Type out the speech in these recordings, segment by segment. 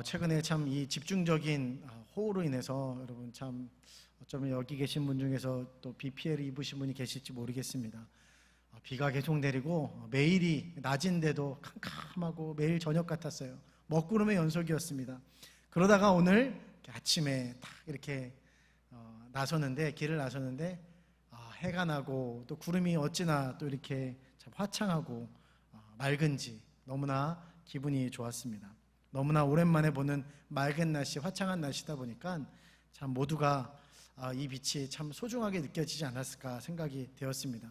최근에 참 이 집중적인 호우로 인해서 여러분 참 어쩌면 여기 계신 분 중에서 또 비 피해를 입으신 분이 계실지 모르겠습니다. 비가 계속 내리고 매일이 낮인데도 캄캄하고 매일 저녁 같았어요. 먹구름의 연속이었습니다. 그러다가 오늘 아침에 딱 이렇게 길을 나섰는데 해가 나고 또 구름이 어찌나 또 이렇게 참 화창하고 맑은지 너무나 기분이 좋았습니다. 너무나 오랜만에 보는 맑은 날씨, 화창한 날씨다 보니까 참 모두가 이 빛이 참 소중하게 느껴지지 않았을까 생각이 되었습니다.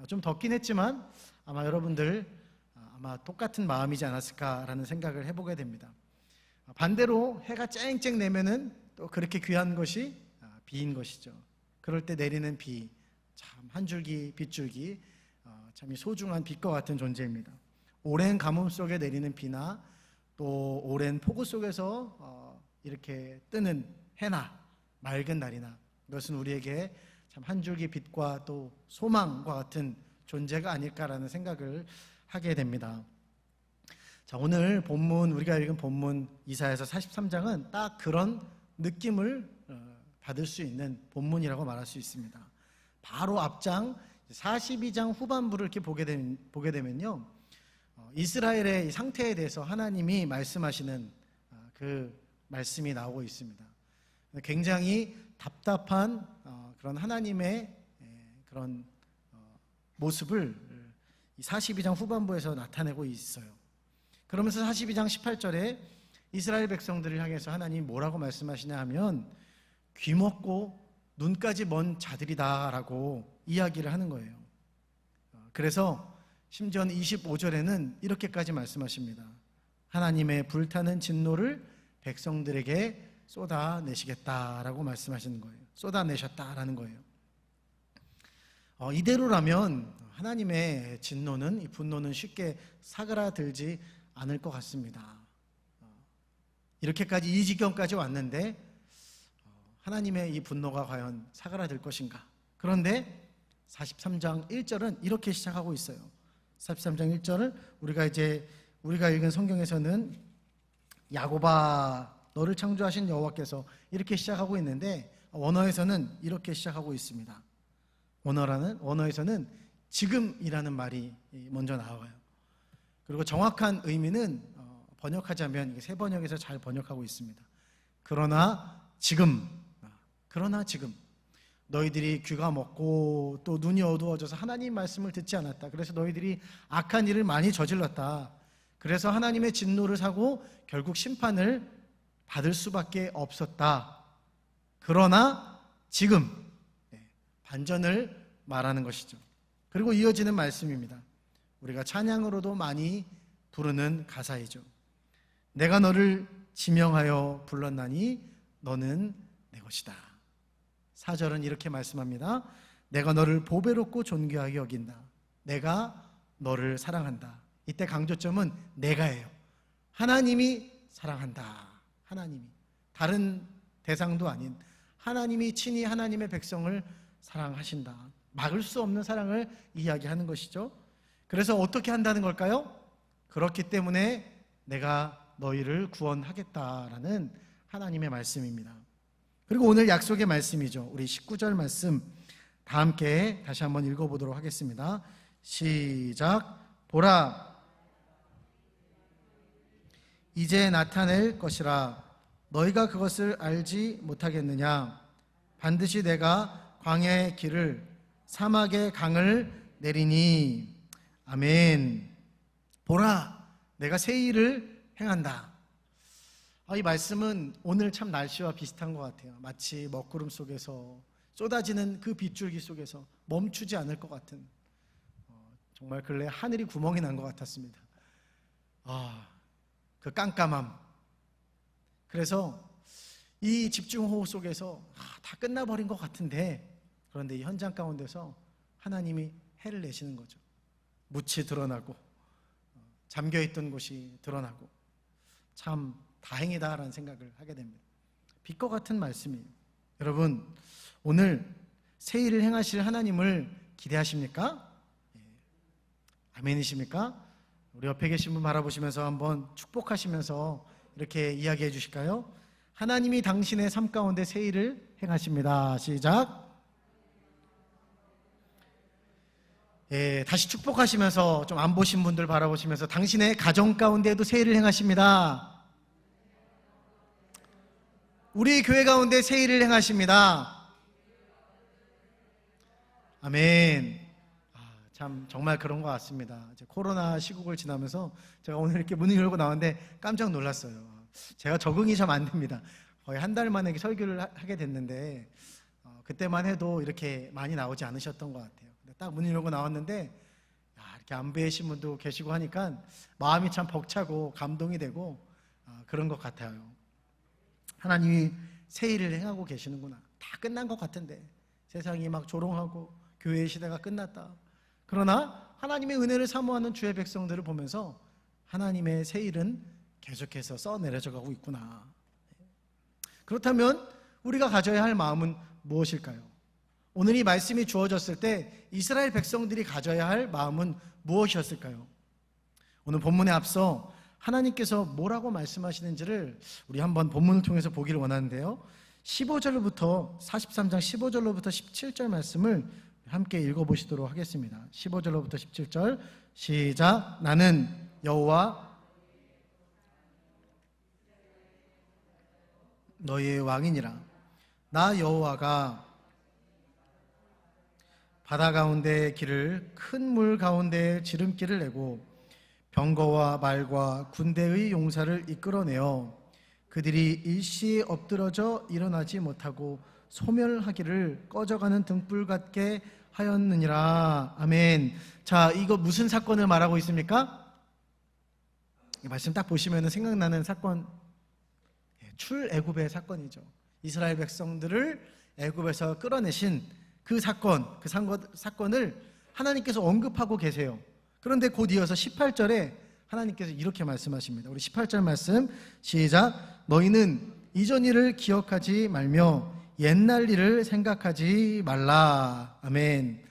좀 덥긴 했지만 아마 여러분들 아마 똑같은 마음이지 않았을까라는 생각을 해보게 됩니다. 반대로 해가 쨍쨍 내면은 또 그렇게 귀한 것이 비인 것이죠. 그럴 때 내리는 비, 참 한 줄기 빗줄기 참 소중한 빛과 같은 존재입니다. 오랜 가뭄 속에 내리는 비나 또 오랜 폭우 속에서 이렇게 뜨는 해나 맑은 날이나 이것은 우리에게 참 한 줄기 빛과 또 소망과 같은 존재가 아닐까라는 생각을 하게 됩니다. 자, 오늘 본문, 우리가 읽은 본문 이사야서 43장은 딱 그런 느낌을 받을 수 있는 본문이라고 말할 수 있습니다. 바로 앞장 42장 후반부를 이렇게 보게 되면요, 이스라엘의 상태에 대해서 하나님이 말씀하시는 그 말씀이 나오고 있습니다. 굉장히 답답한 그런 하나님의 그런 모습을 42장 후반부에서 나타내고 있어요. 그러면서 42장 18절에 이스라엘 백성들을 향해서 하나님이 뭐라고 말씀하시냐 하면 귀먹고 눈까지 먼 자들이다 라고 이야기를 하는 거예요. 그래서 심지어는 25절에는 이렇게까지 말씀하십니다. 하나님의 불타는 진노를 백성들에게 쏟아내시겠다라고 말씀하시는 거예요. 쏟아내셨다라는 거예요. 이대로라면 하나님의 진노는, 이 분노는 쉽게 사그라들지 않을 것 같습니다. 이렇게까지 이 지경까지 왔는데 하나님의 이 분노가 과연 사그라들 것인가? 그런데 43장 1절은 이렇게 시작하고 있어요. 43장 1절을 우리가 읽은 성경에서는 야곱아 너를 창조하신 여호와께서 이렇게 시작하고 있는데 원어에서는 이렇게 시작하고 있습니다. 원어에서는 지금이라는 말이 먼저 나와요. 그리고 정확한 의미는 번역하자면 새 번역에서 잘 번역하고 있습니다. 그러나 지금 너희들이 귀가 먹고 또 눈이 어두워져서 하나님 말씀을 듣지 않았다. 그래서 너희들이 악한 일을 많이 저질렀다. 그래서 하나님의 진노를 사고 결국 심판을 받을 수밖에 없었다. 그러나 지금, 반전을 말하는 것이죠. 그리고 이어지는 말씀입니다. 우리가 찬양으로도 많이 부르는 가사이죠. 내가 너를 지명하여 불렀나니 너는 내 것이다. 4절은 이렇게 말씀합니다. 내가 너를 보배롭고 존귀하게 여긴다. 내가 너를 사랑한다. 이때 강조점은 내가예요. 하나님이 사랑한다. 하나님이, 다른 대상도 아닌 하나님이 친히 하나님의 백성을 사랑하신다. 막을 수 없는 사랑을 이야기하는 것이죠. 그래서 어떻게 한다는 걸까요? 그렇기 때문에 내가 너희를 구원하겠다라는 하나님의 말씀입니다. 그리고 오늘 약속의 말씀이죠. 우리 19절 말씀 다 함께 다시 한번 읽어보도록 하겠습니다. 시작. 보라, 이제 나타낼 것이라 너희가 그것을 알지 못하겠느냐? 반드시 내가 광야의 길을 사막의 강을 내리니. 아멘. 보라, 내가 새 일을 행한다. 이 말씀은 오늘 참 날씨와 비슷한 것 같아요. 마치 먹구름 속에서 쏟아지는 그 빗줄기 속에서 멈추지 않을 것 같은, 정말 근래 하늘이 구멍이 난 것 같았습니다. 그 깜깜함. 그래서 이 집중호우 속에서 다 끝나버린 것 같은데, 그런데 이 현장 가운데서 하나님이 해를 내시는 거죠. 묻이 드러나고 잠겨있던 곳이 드러나고 참 다행이다라는 생각을 하게 됩니다. 빛과 같은 말씀이에요. 여러분, 오늘 새 일을 행하실 하나님을 기대하십니까? 아멘이십니까? 우리 옆에 계신 분 바라보시면서 한번 축복하시면서 이렇게 이야기해 주실까요? 하나님이 당신의 삶 가운데 새 일을 행하십니다. 시작. 예, 다시 축복하시면서 좀 안 보신 분들 바라보시면서 당신의 가정 가운데도 새 일을 행하십니다. 우리 교회 가운데 새 일을 행하십니다. 아멘. 참 정말 그런 것 같습니다. 이제 코로나 시국을 지나면서 제가 오늘 이렇게 문을 열고 나왔는데 깜짝 놀랐어요. 제가 적응이 좀 안 됩니다. 거의 한 달 만에 설교를 하게 됐는데 그때만 해도 이렇게 많이 나오지 않으셨던 것 같아요. 딱 문을 열고 나왔는데 이렇게 안 뵈신 분도 계시고 하니까 마음이 참 벅차고 감동이 되고 그런 것 같아요. 하나님이 새 일을 행하고 계시는구나. 다 끝난 것 같은데 세상이 막 조롱하고 교회의 시대가 끝났다. 그러나 하나님의 은혜를 사모하는 주의 백성들을 보면서 하나님의 새 일은 계속해서 써내려져 가고 있구나. 그렇다면 우리가 가져야 할 마음은 무엇일까요? 오늘 이 말씀이 주어졌을 때 이스라엘 백성들이 가져야 할 마음은 무엇이었을까요? 오늘 본문에 앞서 하나님께서 뭐라고 말씀하시는지를 우리 한번 본문을 통해서 보기를 원하는데요. 15절부터 43장 15절로부터 17절 말씀을 함께 읽어보시도록 하겠습니다. 15절로부터 17절 시작. 나는 여호와 너희의 왕이니라. 나 여호와가 바다 가운데 길을 큰 물 가운데 지름길을 내고 병거와 말과 군대의 용사를 이끌어내어 그들이 일시에 엎드러져 일어나지 못하고 소멸하기를 꺼져가는 등불 같게 하였느니라. 아멘. 자, 이거 무슨 사건을 말하고 있습니까? 이 말씀 딱 보시면 생각나는 사건, 출애굽의 사건이죠. 이스라엘 백성들을 애굽에서 끌어내신 그 사건을 하나님께서 언급하고 계세요. 그런데 곧 이어서 18절에 하나님께서 이렇게 말씀하십니다. 우리 18절 말씀 시작. 너희는 이전 일을 기억하지 말며 옛날 일을 생각하지 말라. 아멘.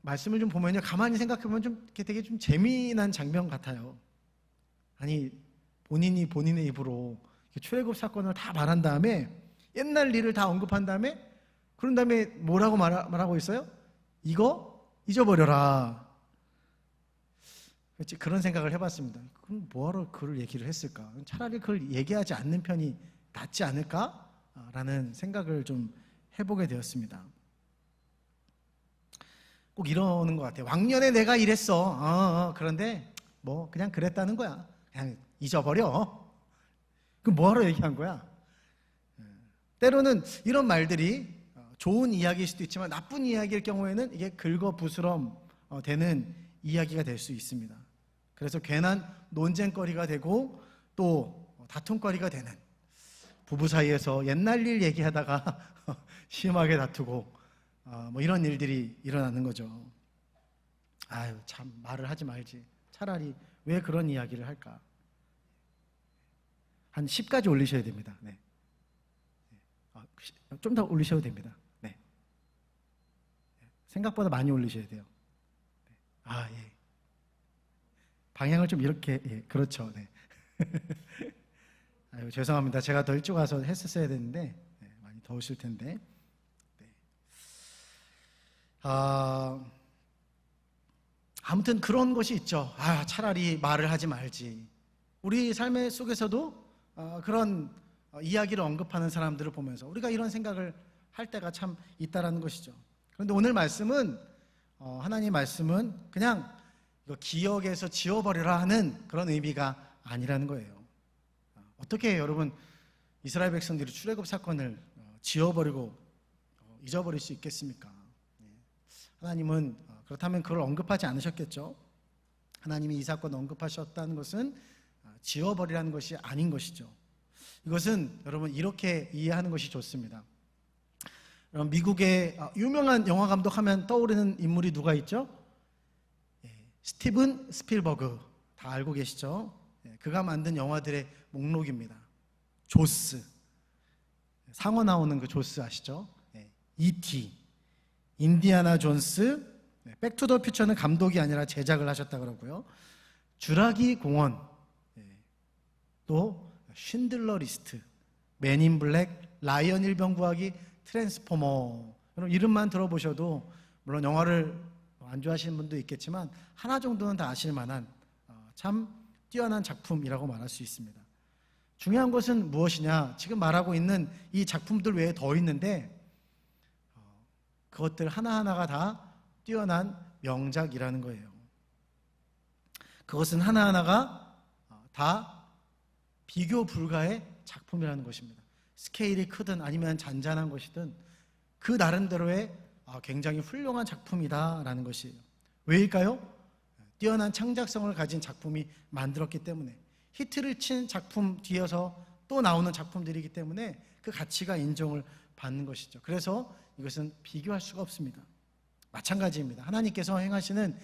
말씀을 좀 보면요, 가만히 생각해보면 좀 되게 좀 재미난 장면 같아요. 아니, 본인이 본인의 입으로 출애굽 사건을 다 말한 다음에 옛날 일을 다 언급한 다음에 그런 다음에 뭐라고 말하고 있어요? 이거 잊어버려라. 그런 생각을 해봤습니다. 그럼 뭐하러 그걸 얘기를 했을까? 차라리 그걸 얘기하지 않는 편이 낫지 않을까? 라는 생각을 좀 해보게 되었습니다. 꼭 이러는 것 같아요. 왕년에 내가 이랬어. 그런데 뭐 그냥 그랬다는 거야. 그냥 잊어버려. 그럼 뭐하러 얘기한 거야? 때로는 이런 말들이 좋은 이야기일 수도 있지만 나쁜 이야기일 경우에는 이게 긁어부스럼 되는 이야기가 될 수 있습니다. 그래서 괜한 논쟁거리가 되고 또 다툼거리가 되는, 부부 사이에서 옛날 일 얘기하다가 심하게 다투고 뭐 이런 일들이 일어나는 거죠. 아유, 참 말을 하지 말지. 차라리 왜 그런 이야기를 할까? 한 10까지 올리셔야 됩니다. 네. 좀 더 올리셔도 됩니다. 네. 생각보다 많이 올리셔야 돼요. 예. 방향을 좀 이렇게, 예, 그렇죠. 네. 아유, 죄송합니다. 제가 더 일찍 와서 했었어야 되는데, 네, 많이 더우실 텐데. 네. 아무튼 그런 것이 있죠. 차라리 말을 하지 말지. 우리 삶의 속에서도 그런 이야기를 언급하는 사람들을 보면서 우리가 이런 생각을 할 때가 참 있다라는 것이죠. 그런데 오늘 말씀은 하나님 말씀은 그냥 이거 기억에서 지워버리라 하는 그런 의미가 아니라는 거예요. 어떻게 여러분 이스라엘 백성들이 출애굽 사건을 지워버리고 잊어버릴 수 있겠습니까? 하나님은 그렇다면 그걸 언급하지 않으셨겠죠. 하나님이 이 사건을 언급하셨다는 것은 지워버리라는 것이 아닌 것이죠. 이것은 여러분 이렇게 이해하는 것이 좋습니다. 여러분 미국의 유명한 영화 감독 하면 떠오르는 인물이 누가 있죠? 스티븐 스필버그, 다 알고 계시죠? 그가 만든 영화들의 목록입니다. 조스, 상어 나오는 그 조스 아시죠? E.T., 인디아나 존스, 백투더 퓨처는 감독이 아니라 제작을 하셨다 그러고요. 주라기 공원, 또 쉰들러 리스트, 맨인 블랙, 라이언 일병 구하기, 트랜스포머. 여러분 이름만 들어보셔도 물론 영화를 안 좋아하시는 분도 있겠지만 하나 정도는 다 아실 만한 참 뛰어난 작품이라고 말할 수 있습니다. 중요한 것은 무엇이냐? 지금 말하고 있는 이 작품들 외에 더 있는데 그것들 하나하나가 다 뛰어난 명작이라는 거예요. 그것은 하나하나가 다 비교 불가의 작품이라는 것입니다. 스케일이 크든 아니면 잔잔한 것이든 그 나름대로의 굉장히 훌륭한 작품이다라는 것이에요. 왜일까요? 뛰어난 창작성을 가진 작품이 만들었기 때문에, 히트를 친 작품 뒤에서 또 나오는 작품들이기 때문에 그 가치가 인정을 받는 것이죠. 그래서 이것은 비교할 수가 없습니다. 마찬가지입니다. 하나님께서 행하시는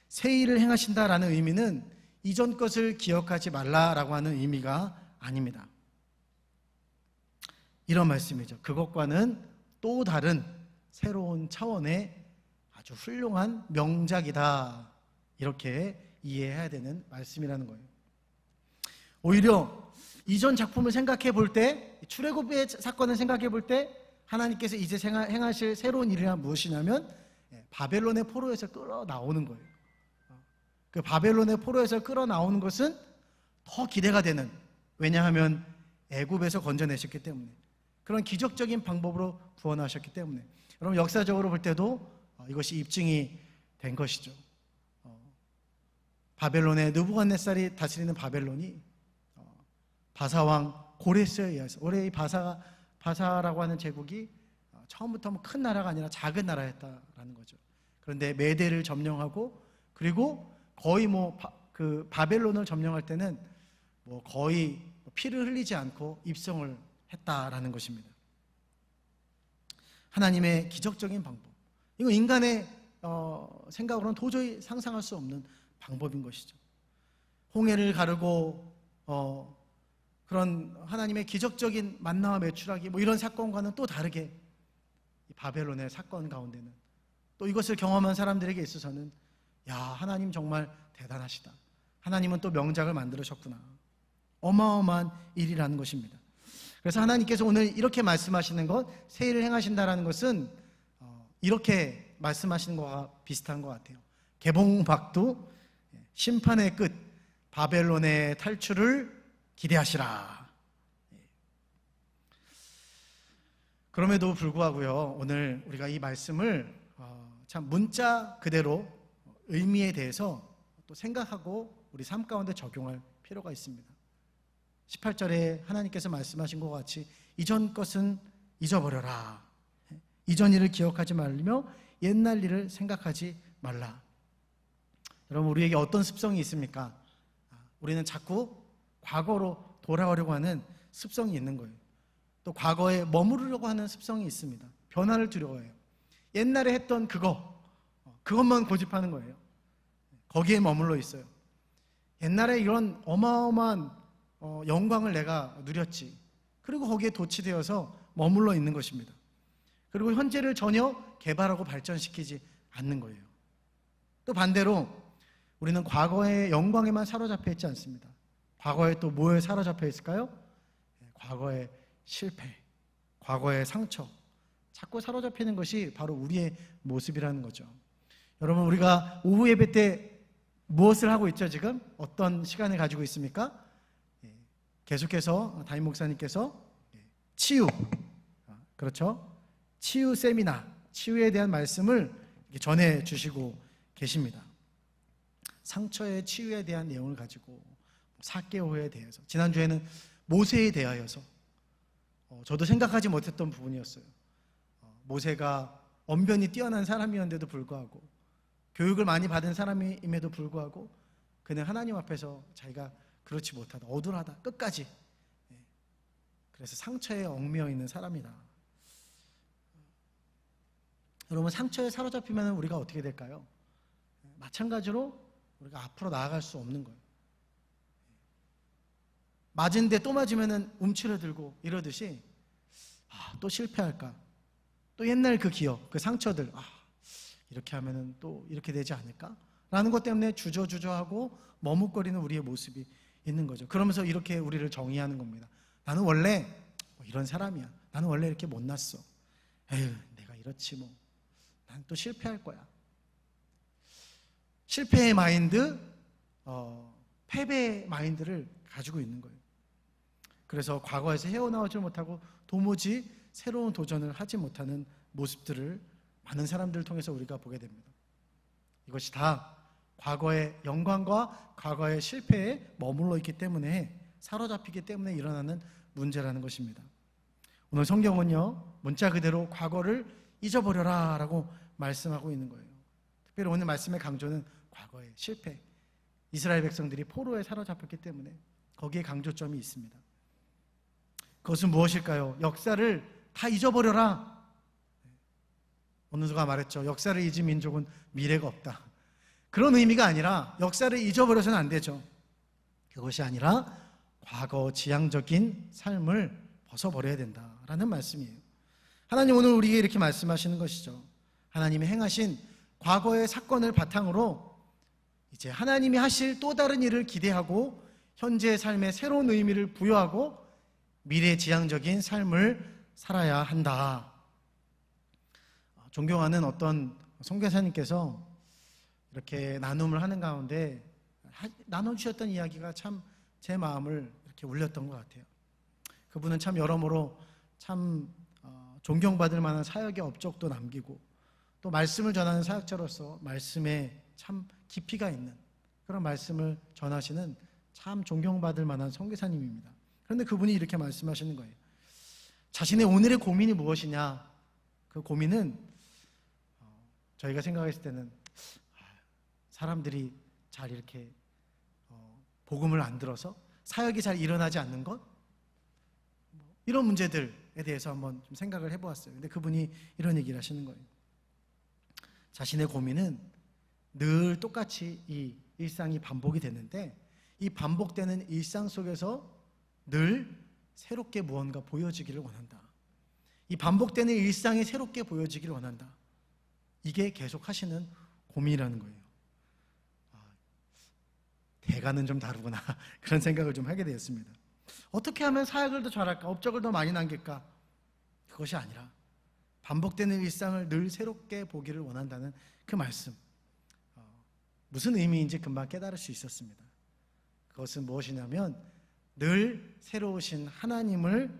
새 일을 행하신다라는 의미는 이전 것을 기억하지 말라라고 하는 의미가 아닙니다. 이런 말씀이죠. 그것과는 또 다른 새로운 차원의 아주 훌륭한 명작이다, 이렇게 이해해야 되는 말씀이라는 거예요. 오히려 이전 작품을 생각해 볼 때, 출애굽의 사건을 생각해 볼 때 하나님께서 이제 행하실 새로운 일이 무엇이냐면 바벨론의 포로에서 끌어나오는 거예요. 그 바벨론의 포로에서 끌어나오는 것은 더 기대가 되는, 왜냐하면 애굽에서 건져내셨기 때문에, 그런 기적적인 방법으로 구원하셨기 때문에, 여러분 역사적으로 볼 때도 이것이 입증이 된 것이죠. 바벨론의 느부갓네살이 다스리는 바벨론이 바사왕 고레스에 의해서, 원래 이 바사라고 하는 제국이 처음부터 뭐 큰 나라가 아니라 작은 나라였다라는 거죠. 그런데 메대를 점령하고, 그리고 거의 그 바벨론을 점령할 때는 거의 피를 흘리지 않고 입성을 했다라는 것입니다. 하나님의 기적적인 방법, 이거 인간의 생각으로는 도저히 상상할 수 없는 방법인 것이죠. 홍해를 가르고 그런 하나님의 기적적인 만나와 메추라기 이런 사건과는 또 다르게, 이 바벨론의 사건 가운데는 또 이것을 경험한 사람들에게 있어서는 야, 하나님 정말 대단하시다, 하나님은 또 명작을 만들으셨구나, 어마어마한 일이라는 것입니다. 그래서 하나님께서 오늘 이렇게 말씀하시는 것, 새 일을 행하신다라는 것은 이렇게 말씀하시는 것과 비슷한 것 같아요. 개봉박두, 심판의 끝, 바벨론의 탈출을 기대하시라. 그럼에도 불구하고요, 오늘 우리가 이 말씀을 참 문자 그대로 의미에 대해서 또 생각하고 우리 삶 가운데 적용할 필요가 있습니다. 18절에 하나님께서 말씀하신 것 같이 이전 것은 잊어버려라, 이전 일을 기억하지 말며 옛날 일을 생각하지 말라. 여러분, 우리에게 어떤 습성이 있습니까? 우리는 자꾸 과거로 돌아가려고 하는 습성이 있는 거예요. 또 과거에 머무르려고 하는 습성이 있습니다. 변화를 두려워해요. 옛날에 했던 그것만 고집하는 거예요. 거기에 머물러 있어요. 옛날에 이런 어마어마한 영광을 내가 누렸지, 그리고 거기에 도취되어서 머물러 있는 것입니다. 그리고 현재를 전혀 개발하고 발전시키지 않는 거예요. 또 반대로 우리는 과거의 영광에만 사로잡혀 있지 않습니다. 과거에 또 뭐에 사로잡혀 있을까요? 과거의 실패, 과거의 상처, 자꾸 사로잡히는 것이 바로 우리의 모습이라는 거죠. 여러분, 우리가 오후 예배 때 무엇을 하고 있죠? 지금 어떤 시간을 가지고 있습니까? 계속해서 담임 목사님께서 치유, 그렇죠? 치유 세미나, 치유에 대한 말씀을 전해 주시고 계십니다. 상처의 치유에 대한 내용을 가지고 사개오에 대해서, 지난주에는 모세에 대하여서 저도 생각하지 못했던 부분이었어요. 모세가 언변이 뛰어난 사람이었는데도 불구하고, 교육을 많이 받은 사람임에도 불구하고 그는 하나님 앞에서 자기가 그렇지 못하다, 어눌하다, 끝까지, 그래서 상처에 얽매여 있는 사람이다. 여러분, 상처에 사로잡히면 우리가 어떻게 될까요? 마찬가지로 우리가 앞으로 나아갈 수 없는 거예요. 맞은데 또 맞으면 움츠러들고 이러듯이, 또 실패할까, 또 옛날 그 기억, 그 상처들, 이렇게 하면 또 이렇게 되지 않을까 라는 것 때문에 주저주저하고 머뭇거리는 우리의 모습이 있는 거죠. 그러면서 이렇게 우리를 정의하는 겁니다. 나는 원래 이런 사람이야. 나는 원래 이렇게 못났어. 에휴, 내가 이렇지 뭐. 난 또 실패할 거야. 실패의 마인드, 패배의 마인드를 가지고 있는 거예요. 그래서 과거에서 헤어나오지 못하고 도무지 새로운 도전을 하지 못하는 모습들을 많은 사람들을 통해서 우리가 보게 됩니다. 이것이 다 과거의 영광과 과거의 실패에 머물러 있기 때문에, 사로잡히기 때문에 일어나는 문제라는 것입니다. 오늘 성경은요, 문자 그대로 과거를 잊어버려라 라고 말씀하고 있는 거예요. 특별히 오늘 말씀의 강조는 과거의 실패, 이스라엘 백성들이 포로에 사로잡혔기 때문에 거기에 강조점이 있습니다. 그것은 무엇일까요? 역사를 다 잊어버려라. 어느 누가 말했죠. 역사를 잊은 민족은 미래가 없다. 그런 의미가 아니라 역사를 잊어버려서는 안 되죠. 그것이 아니라 과거 지향적인 삶을 벗어버려야 된다라는 말씀이에요. 하나님 오늘 우리에게 이렇게 말씀하시는 것이죠. 하나님이 행하신 과거의 사건을 바탕으로 이제 하나님이 하실 또 다른 일을 기대하고 현재의 삶에 새로운 의미를 부여하고 미래지향적인 삶을 살아야 한다. 존경하는 어떤 선교사님께서 이렇게 나눔을 하는 가운데 나눠주셨던 이야기가 참 제 마음을 이렇게 울렸던 것 같아요. 그분은 참 여러모로 참 존경받을 만한 사역의 업적도 남기고 또 말씀을 전하는 사역자로서 말씀에 참 깊이가 있는 그런 말씀을 전하시는 참 존경받을 만한 선교사님입니다. 그런데 그분이 이렇게 말씀하시는 거예요. 자신의 오늘의 고민이 무엇이냐? 그 고민은 저희가 생각했을 때는 사람들이 잘 이렇게 복음을 안 들어서 사역이 잘 일어나지 않는 것, 이런 문제들에 대해서 한번 좀 생각을 해보았어요. 근데 그분이 이런 얘기를 하시는 거예요. 자신의 고민은 늘 똑같이 이 일상이 반복이 되는데 이 반복되는 일상 속에서 늘 새롭게 무언가 보여지기를 원한다. 이 반복되는 일상이 새롭게 보여지기를 원한다. 이게 계속 하시는 고민이라는 거예요. 대가는 좀 다르구나 그런 생각을 좀 하게 되었습니다. 어떻게 하면 사역을 더 잘할까? 업적을 더 많이 남길까? 그것이 아니라 반복되는 일상을 늘 새롭게 보기를 원한다는 그 말씀, 무슨 의미인지 금방 깨달을 수 있었습니다. 그것은 무엇이냐면 늘 새로우신 하나님을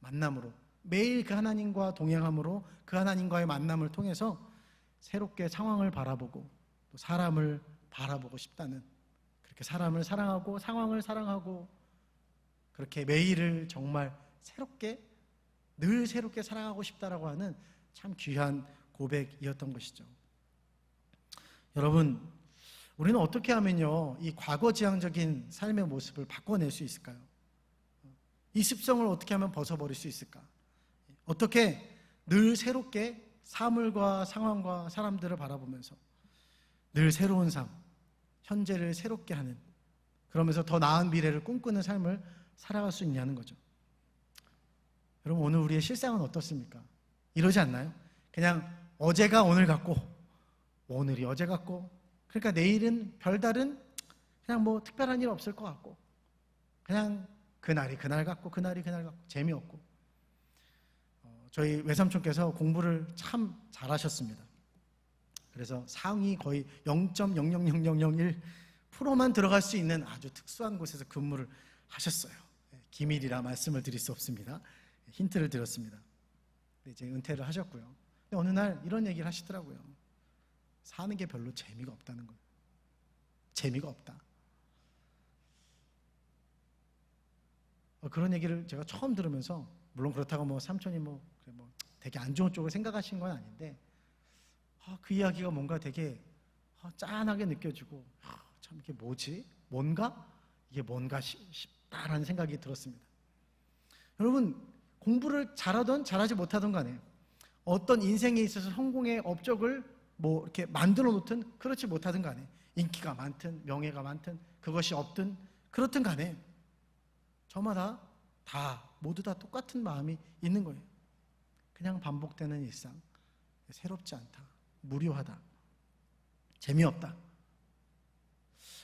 만남으로, 매일 그 하나님과 동행함으로 그 하나님과의 만남을 통해서 새롭게 상황을 바라보고 또 사람을 바라보고 싶다는, 그렇게 사람을 사랑하고 상황을 사랑하고 그렇게 매일을 정말 새롭게, 늘 새롭게 사랑하고 싶다라고 하는 참 귀한 고백이었던 것이죠. 여러분, 우리는 어떻게 하면요 이 과거지향적인 삶의 모습을 바꿔낼 수 있을까요? 이 습성을 어떻게 하면 벗어버릴 수 있을까? 어떻게 늘 새롭게 사물과 상황과 사람들을 바라보면서 늘 새로운 삶, 현재를 새롭게 하는, 그러면서 더 나은 미래를 꿈꾸는 삶을 살아갈 수 있냐는 거죠. 여러분, 오늘 우리의 실상은 어떻습니까? 이러지 않나요? 그냥 어제가 오늘 같고 오늘이 어제 같고, 그러니까 내일은 별다른 그냥 뭐 특별한 일 없을 것 같고, 그냥 그날이 그날 같고 그날이 그날 같고 재미없고. 저희 외삼촌께서 공부를 참 잘하셨습니다. 그래서 상위 거의 0.00001%만 들어갈 수 있는 아주 특수한 곳에서 근무를 하셨어요. 기밀이라 말씀을 드릴 수 없습니다. 힌트를 드렸습니다. 이제 은퇴를 하셨고요. 근데 어느 날 이런 얘기를 하시더라고요. 사는 게 별로 재미가 없다는 거예요. 재미가 없다. 그런 얘기를 제가 처음 들으면서, 물론 그렇다고 뭐 삼촌이 뭐 되게 안 좋은 쪽을 생각하신 건 아닌데, 그 이야기가 뭔가 되게 짠하게 느껴지고, 참 이게 뭐지? 뭔가? 이게 뭔가 싶다라는 생각이 들었습니다. 여러분, 공부를 잘하든 잘하지 못하든 간에 어떤 인생에 있어서 성공의 업적을 뭐 이렇게 만들어 놓든 그렇지 못하든 간에, 인기가 많든 명예가 많든 그것이 없든 그렇든 간에 저마다 모두 다 똑같은 마음이 있는 거예요. 그냥 반복되는 일상, 새롭지 않다, 무료하다, 재미없다.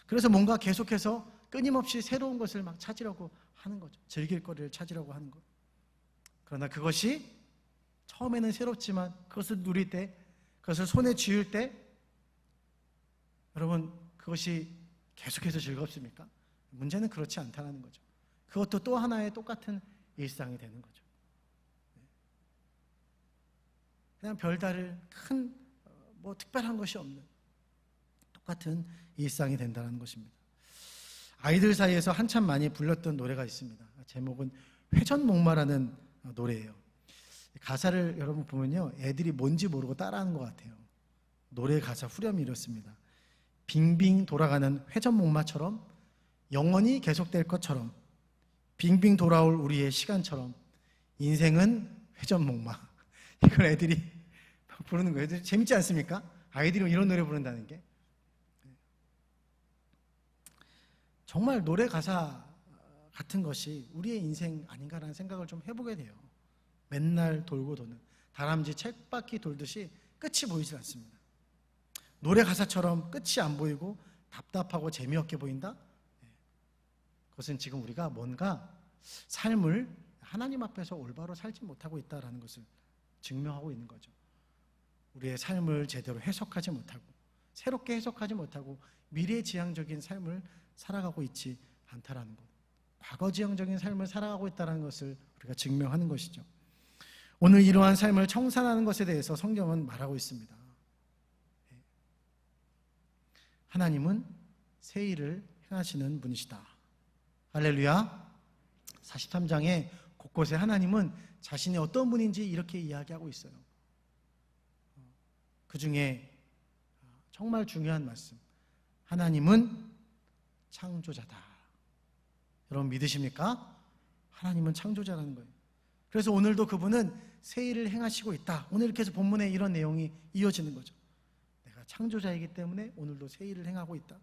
그래서 뭔가 계속해서 끊임없이 새로운 것을 막 찾으려고 하는 거죠. 즐길 거리를 찾으려고 하는 것. 그러나 그것이 처음에는 새롭지만 그것을 누릴 때, 그것을 손에 쥐을 때 여러분 그것이 계속해서 즐겁습니까? 문제는 그렇지 않다는 거죠. 그것도 또 하나의 똑같은 일상이 되는 거죠. 그냥 별다른 큰 특별한 것이 없는 똑같은 일상이 된다는 것입니다. 아이들 사이에서 한참 많이 불렀던 노래가 있습니다. 제목은 회전목마라는 노래예요. 가사를 여러분 보면요, 애들이 뭔지 모르고 따라하는 것 같아요. 노래 가사 후렴이 이렇습니다. 빙빙 돌아가는 회전목마처럼, 영원히 계속될 것처럼, 빙빙 돌아올 우리의 시간처럼, 인생은 회전목마. 이걸 애들이 부르는 거예요. 애들 재밌지 않습니까? 아이들이 이런 노래 부른다는 게. 정말 노래 가사 같은 것이 우리의 인생 아닌가라는 생각을 좀 해보게 돼요. 맨날 돌고 도는 다람쥐 쳇바퀴 돌듯이 끝이 보이질 않습니다. 노래 가사처럼 끝이 안 보이고 답답하고 재미없게 보인다? 그것은 지금 우리가 뭔가 삶을 하나님 앞에서 올바로 살지 못하고 있다는 것을 증명하고 있는 거죠. 우리의 삶을 제대로 해석하지 못하고, 새롭게 해석하지 못하고 미래지향적인 삶을 살아가고 있지 않다라는 것, 과거지향적인 삶을 살아가고 있다는 것을 우리가 증명하는 것이죠. 오늘 이러한 삶을 청산하는 것에 대해서 성경은 말하고 있습니다. 하나님은 새 일을 행하시는 분이시다. 할렐루야. 43장에 곳곳에 하나님은 자신이 어떤 분인지 이렇게 이야기하고 있어요. 그 중에 정말 중요한 말씀, 하나님은 창조자다. 여러분 믿으십니까? 하나님은 창조자라는 거예요. 그래서 오늘도 그분은 새 일을 행하시고 있다. 오늘 이렇게 해서 본문에 이런 내용이 이어지는 거죠. 내가 창조자이기 때문에 오늘도 새 일을 행하고 있다.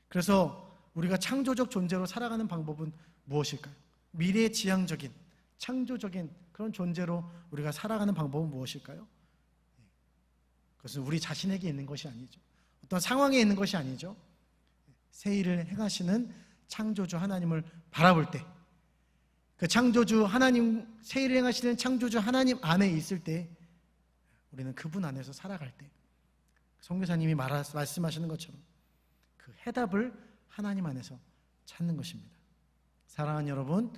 그래서 우리가 창조적 존재로 살아가는 방법은 무엇일까요? 미래지향적인 창조적인 그런 존재로 우리가 살아가는 방법은 무엇일까요? 그것은 우리 자신에게 있는 것이 아니죠. 어떤 상황에 있는 것이 아니죠. 새 일을 행하시는 창조주 하나님을 바라볼 때, 그 창조주 하나님, 새 일을 행하시는 창조주 하나님 안에 있을 때, 우리는 그분 안에서 살아갈 때, 선교사님이 말씀하시는 것처럼 그 해답을 하나님 안에서 찾는 것입니다. 사랑하는 여러분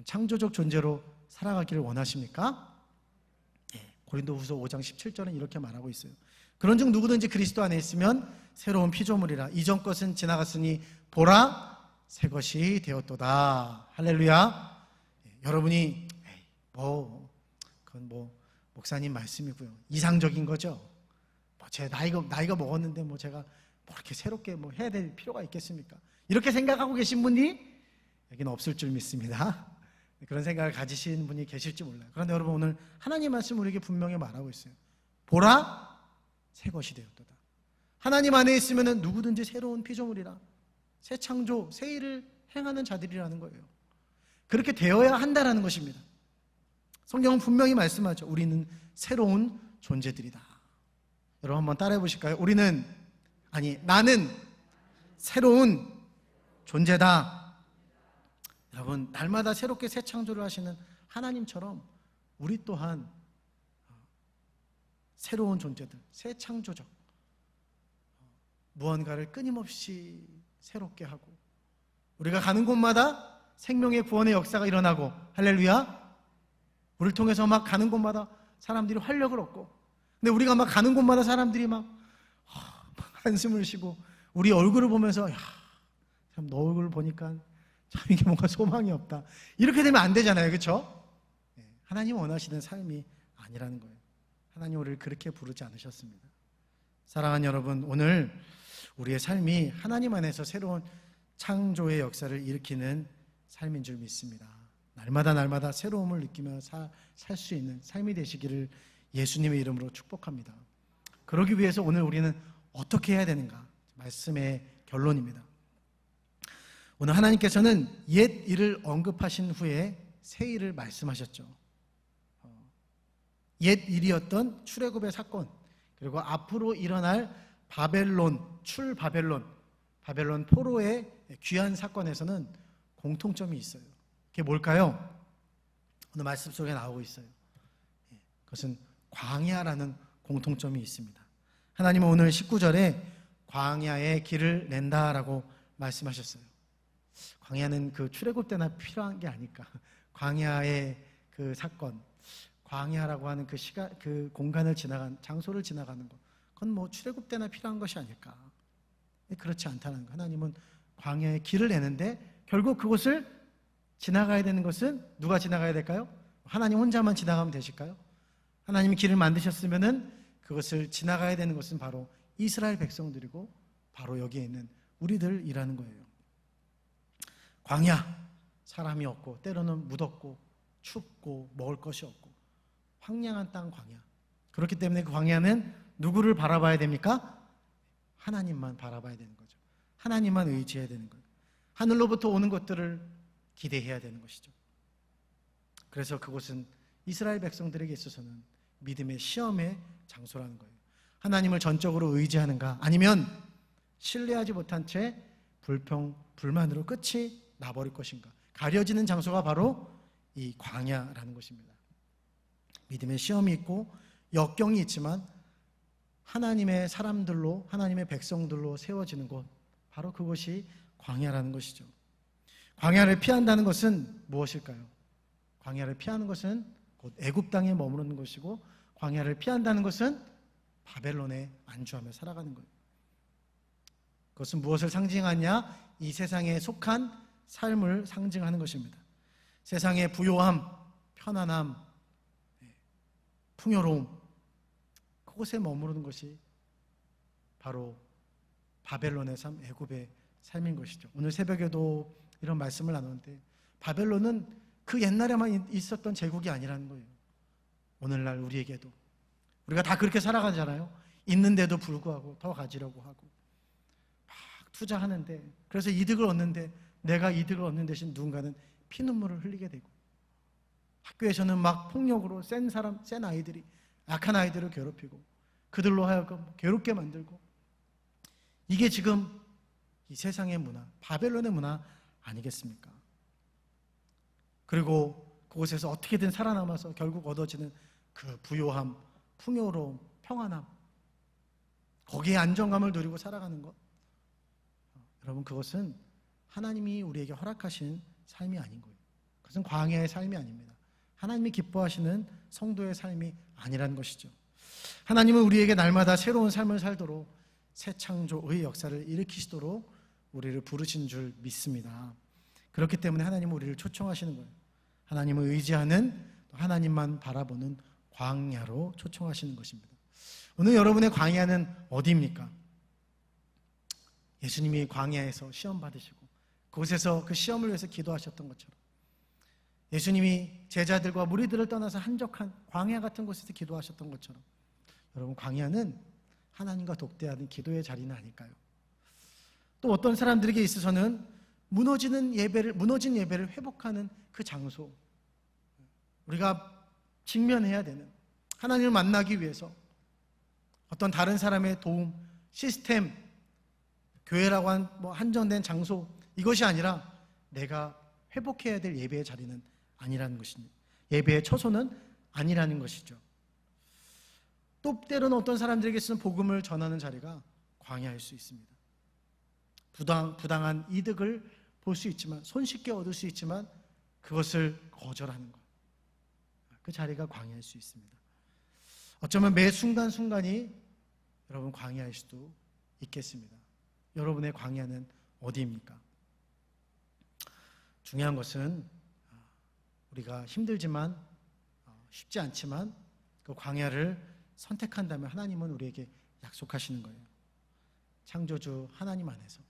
창조적 존재로 살아가기를 원하십니까? 고린도후서 5장 17절은 이렇게 말하고 있어요. 그런즉 누구든지 그리스도 안에 있으면 새로운 피조물이라. 이전 것은 지나갔으니 보라 새 것이 되었도다. 할렐루야. 여러분이 그건 목사님 말씀이고요, 이상적인 거죠. 제 나이가 먹었는데 제가 이렇게 새롭게 해야 될 필요가 있겠습니까? 이렇게 생각하고 계신 분이 여기는 없을 줄 믿습니다. 그런 생각을 가지신 분이 계실지 몰라요. 그런데 여러분 오늘 하나님 말씀 우리에게 분명히 말하고 있어요. 보라 새 것이 되었도다. 하나님 안에 있으면 누구든지 새로운 피조물이라, 새 창조, 새 일을 행하는 자들이라는 거예요. 그렇게 되어야 한다라는 것입니다. 성경은 분명히 말씀하죠. 우리는 새로운 존재들이다. 여러분 한번 따라해 보실까요? 나는 새로운 존재다. 여러분 날마다 새롭게 새 창조를 하시는 하나님처럼 우리 또한 새로운 존재들, 새 창조적 무언가를 끊임없이 새롭게 하고, 우리가 가는 곳마다 생명의 구원의 역사가 일어나고, 할렐루야. 우리를 통해서 막 가는 곳마다 사람들이 활력을 얻고, 근데 우리가 막 가는 곳마다 사람들이 막 한숨을 쉬고 우리 얼굴을 보면서 참 너 얼굴을 보니까 참 이게 뭔가 소망이 없다, 이렇게 되면 안 되잖아요. 그렇죠? 하나님 원하시는 삶이 아니라는 거예요. 하나님 우리를 그렇게 부르지 않으셨습니다. 사랑하는 여러분, 오늘 우리의 삶이 하나님 안에서 새로운 창조의 역사를 일으키는 삶인 줄 믿습니다. 날마다 새로움을 느끼며 살 수 있는 삶이 되시기를 예수님의 이름으로 축복합니다. 그러기 위해서 오늘 우리는 어떻게 해야 되는가? 말씀의 결론입니다. 오늘 하나님께서는 옛 일을 언급하신 후에 새 일을 말씀하셨죠. 옛 일이었던 출애굽의 사건, 그리고 앞으로 일어날 바벨론, 출바벨론, 바벨론 포로의 귀환 사건에서는 공통점이 있어요. 그게 뭘까요? 오늘 말씀 속에 나오고 있어요. 그것은 광야라는 공통점이 있습니다. 하나님은 오늘 19절에 광야의 길을 낸다라고 말씀하셨어요. 광야는 그 출애굽 때나 필요한 게 아닐까. 광야의 그 사건, 광야라고 하는 그 시간, 그 공간을 지나간, 장소를 지나가는 것, 그건 뭐 출애굽 때나 필요한 것이 아닐까. 그렇지 않다는 거. 하나님은 광야의 길을 내는데 결국 그곳을 지나가야 되는 것은 누가 지나가야 될까요? 하나님 혼자만 지나가면 되실까요? 하나님이 길을 만드셨으면은 그것을 지나가야 되는 것은 바로 이스라엘 백성들이고 바로 여기에 있는 우리들이라는 거예요. 광야, 사람이 없고 때로는 무덥고 춥고 먹을 것이 없고 황량한 땅 광야. 그렇기 때문에 그 광야는 누구를 바라봐야 됩니까? 하나님만 바라봐야 되는 거죠. 하나님만 의지해야 되는 거예요. 하늘로부터 오는 것들을 기대해야 되는 것이죠. 그래서 그곳은 이스라엘 백성들에게 있어서는 믿음의 시험의 장소라는 거예요. 하나님을 전적으로 의지하는가, 아니면 신뢰하지 못한 채 불만으로 끝이 나버릴 것인가, 가려지는 장소가 바로 이 광야라는 것입니다. 믿음의 시험이 있고 역경이 있지만 하나님의 사람들로, 하나님의 백성들로 세워지는 곳, 바로 그것이 광야라는 것이죠. 광야를 피한다는 것은 무엇일까요? 광야를 피하는 것은 곧 애굽 땅에 머무르는 것이고, 광야를 피한다는 것은 바벨론에 안주하며 살아가는 거예요. 그것은 무엇을 상징하냐? 이 세상에 속한 삶을 상징하는 것입니다. 세상의 부요함, 편안함, 풍요로움, 그곳에 머무르는 것이 바로 바벨론의 삶, 애굽의 삶인 것이죠. 오늘 새벽에도 이런 말씀을 나누는데 바벨론은 그 옛날에만 있었던 제국이 아니라는 거예요. 오늘날 우리에게도, 우리가 다 그렇게 살아가잖아요. 있는데도 불구하고 더 가지려고 하고 막 투자하는데, 그래서 이득을 얻는데, 내가 이득을 얻는 대신 누군가는 피눈물을 흘리게 되고, 학교에서는 막 폭력으로 센 아이들이 약한 아이들을 괴롭히고 그들로 하여금 괴롭게 만들고, 이게 지금 이 세상의 문화, 바벨론의 문화 아니겠습니까? 그리고 그곳에서 어떻게든 살아남아서 결국 얻어지는 그 부요함, 풍요로움, 평안함, 거기에 안정감을 누리고 살아가는 것, 여러분, 그것은 하나님이 우리에게 허락하신 삶이 아닌 거예요. 그것은 광야의 삶이 아닙니다. 하나님이 기뻐하시는 성도의 삶이 아니라는 것이죠. 하나님은 우리에게 날마다 새로운 삶을 살도록 새 창조의 역사를 일으키시도록 우리를 부르신 줄 믿습니다. 그렇기 때문에 하나님은 우리를 초청하시는 거예요. 하나님을 의지하는, 하나님만 바라보는 광야로 초청하시는 것입니다. 오늘 여러분의 광야는 어디입니까? 예수님이 광야에서 시험 받으시고 그곳에서 그 시험을 위해서 기도하셨던 것처럼, 예수님이 제자들과 무리들을 떠나서 한적한 광야 같은 곳에서 기도하셨던 것처럼, 여러분, 광야는 하나님과 독대하는 기도의 자리는 아닐까요? 또 어떤 사람들에게 있어서는 무너진 예배를 회복하는 그 장소, 우리가 직면해야 되는, 하나님을 만나기 위해서 어떤 다른 사람의 도움, 시스템, 교회라고 한 한정된 장소, 이것이 아니라 내가 회복해야 될 예배의 자리는 아니라는 것입니다. 예배의 처소는 아니라는 것이죠. 또 때로는 어떤 사람들에게서는 복음을 전하는 자리가 광야일 수 있습니다. 부당한 이득을 볼 수 있지만, 손쉽게 얻을 수 있지만 그것을 거절하는 것, 그 자리가 광야일 수 있습니다. 어쩌면 매 순간순간이 여러분 광야일 수도 있겠습니다. 여러분의 광야는 어디입니까? 중요한 것은 우리가 힘들지만, 쉽지 않지만 그 광야를 선택한다면 하나님은 우리에게 약속하시는 거예요. 창조주 하나님 안에서,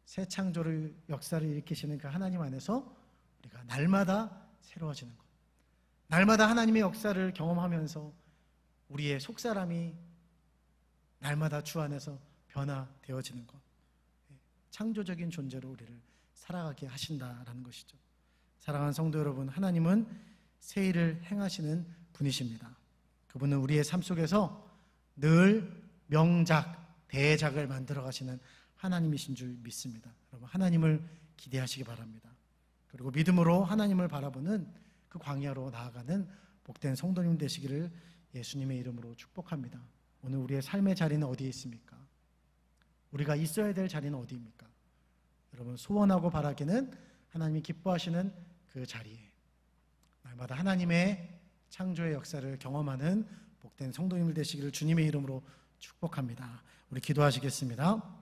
새 창조를, 역사를 일으키시는 그 하나님 안에서 우리가 날마다 새로워지는 것, 날마다 하나님의 역사를 경험하면서 우리의 속사람이 날마다 주 안에서 변화되어지는 것, 창조적인 존재로 우리를 살아가게 하신다라는 것이죠. 사랑하는 성도 여러분, 하나님은 새 일을 행하시는 분이십니다. 그분은 우리의 삶 속에서 늘 명작, 대작을 만들어 가시는 하나님이신 줄 믿습니다. 여러분, 하나님을 기대하시기 바랍니다. 그리고 믿음으로 하나님을 바라보는 그 광야로 나아가는 복된 성도님 되시기를 예수님의 이름으로 축복합니다. 오늘 우리의 삶의 자리는 어디에 있습니까? 우리가 있어야 될 자리는 어디입니까? 여러분, 소원하고 바라기는 하나님이 기뻐하시는 그 자리에 날마다 하나님의 창조의 역사를 경험하는 복된 성도님들 되시기를 주님의 이름으로 축복합니다. 우리 기도하시겠습니다.